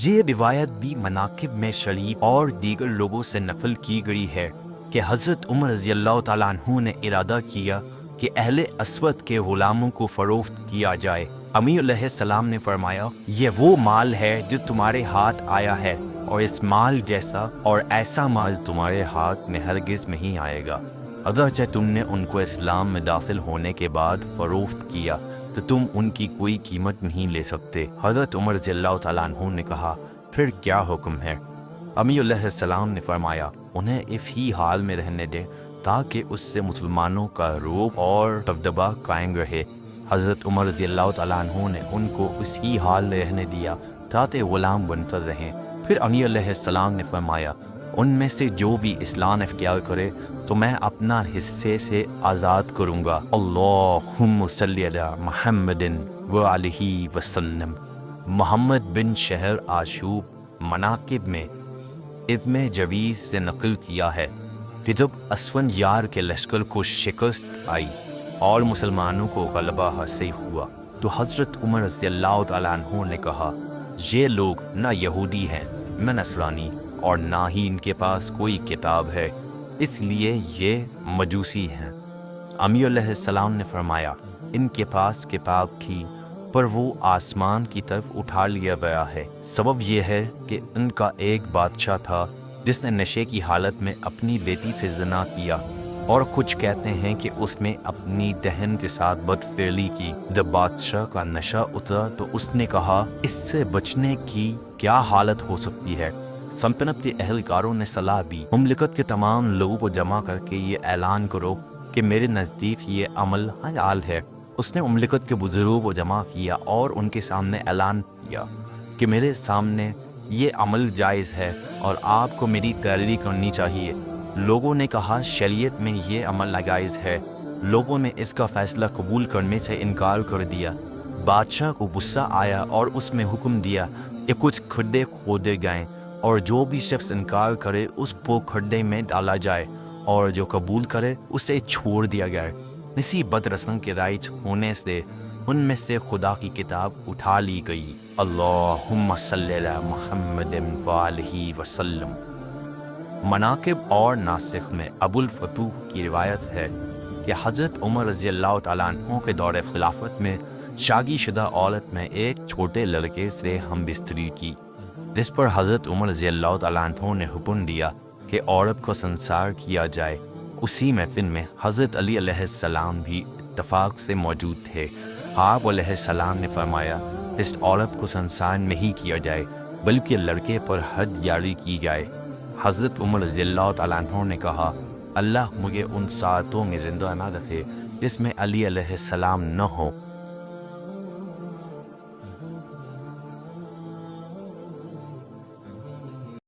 یہ روایت بھی مناقب میں شریف اور دیگر لوگوں سے نقل کی گئی ہے کہ حضرت عمر رضی اللہ تعالیٰ عنہ نے ارادہ کیا کہ اہل اسود کے غلاموں کو فروخت کیا جائے۔ امیر علیہ السلام نے فرمایا، یہ وہ مال ہے جو تمہارے ہاتھ آیا ہے، اور اس مال جیسا اور ایسا مال تمہارے ہاتھ میں ہرگز نہیں آئے گا۔ اگرچہ تم نے ان کو اسلام میں داخل ہونے کے بعد فروخت کیا تو تم ان کی کوئی قیمت نہیں لے سکتے۔ حضرت عمر رضی اللہ تعالیٰ عنہ نے کہا، پھر کیا حکم ہے؟ امیر علیہ السلام نے فرمایا، انہیں اس ہی حال میں رہنے دیں تاکہ اس سے مسلمانوں کا رعب اور دبدبہ قائم رہے۔ حضرت عمر رضی اللہ تعالیٰ عنہ نے ان کو اس ہی حال میں رہنے دیا تاکہ غلام بنتے رہیں۔ پھر امیر علیہ السلام نے فرمایا، ان میں سے جو بھی اسلام اختیار کرے تو میں اپنا حصے سے آزاد کروں گا۔ اللہم صلی علی محمد وعلیہ وسلم۔ محمد بن شہر آشوب مناقب میں ابن جویز سے نقل کیا ہے کہ جب اسفن یار کے لشکر کو شکست آئی اور مسلمانوں کو غلبہ حاصل ہوا تو حضرت عمر رضی اللہ تعالیٰ عنہ نے کہا، یہ لوگ نہ یہودی ہیں نہ نصرانی، اور نہ ہی ان کے پاس کوئی کتاب ہے، اس لیے یہ مجوسی ہیں۔ امیر علیہ السلام نے فرمایا، ان کے پاس کتاب تھی پر وہ آسمان کی طرف اٹھا لیا گیا ہے۔ سبب یہ ہے کہ ان کا ایک بادشاہ تھا جس نے نشے کی حالت میں اپنی بیٹی سے زنا کیا، اور کچھ کہتے ہیں کہ اس نے اپنی بہن کے ساتھ بدفعلی کی۔ جب بادشاہ کا نشہ اترا تو اس نے کہا، اس سے بچنے کی کیا حالت ہو سکتی ہے؟ سلطنت کے اہلکاروں نے صلاح دی، مملکت کے تمام لوگوں کو جمع کر کے یہ اعلان کرو کہ میرے نزدیک یہ عمل حلال ہے۔ اس نے مملکت کے بزرگوں کو جمع کیا اور ان کے سامنے اعلان کیا کہ میرے سامنے یہ عمل جائز ہے اور آپ کو میری پیروی کرنی چاہیے۔ لوگوں نے کہا، شریعت میں یہ عمل ناجائز ہے۔ لوگوں نے اس کا فیصلہ قبول کرنے سے انکار کر دیا۔ بادشاہ کو غصہ آیا اور اس میں حکم دیا کہ کچھ کھڈے کھودے گئیں، اور جو بھی شخص انکار کرے اس کو کھڈے میں ڈالا جائے، اور جو قبول کرے اسے چھوڑ دیا جائے۔ اسی بد رسم کے رائج ہونے سے ان میں سے خدا کی کتاب اٹھا لی گئی۔ اللہم صلی علی محمد وآلہ وسلم۔ مناقب اور ناسخ میں ابو الفتوح کی روایت ہے کہ حضرت عمر رضی اللہ تعالیٰ عنہ کے دور خلافت میں شادی شدہ عورت میں ایک چھوٹے لڑکے سے ہم بستری کی، جس پر حضرت عمر رضی اللہ تعالیٰ عنہ نے حکم دیا کہ عورت کو سنسار کیا جائے۔ اسی محفل میں حضرت علی علیہ السلام بھی اتفاق سے موجود تھے۔ آپ علیہ السلام نے فرمایا، اس عورت کو سنسار نہیں کیا جائے بلکہ لڑکے پر حد جاری کی جائے۔ حضرت عمر رضی اللہ تعالیٰ عنہ نے کہا، اللہ مجھے ان ساعتوں میں زندہ نہ رکھے جس میں علی علیہ السلام نہ ہو۔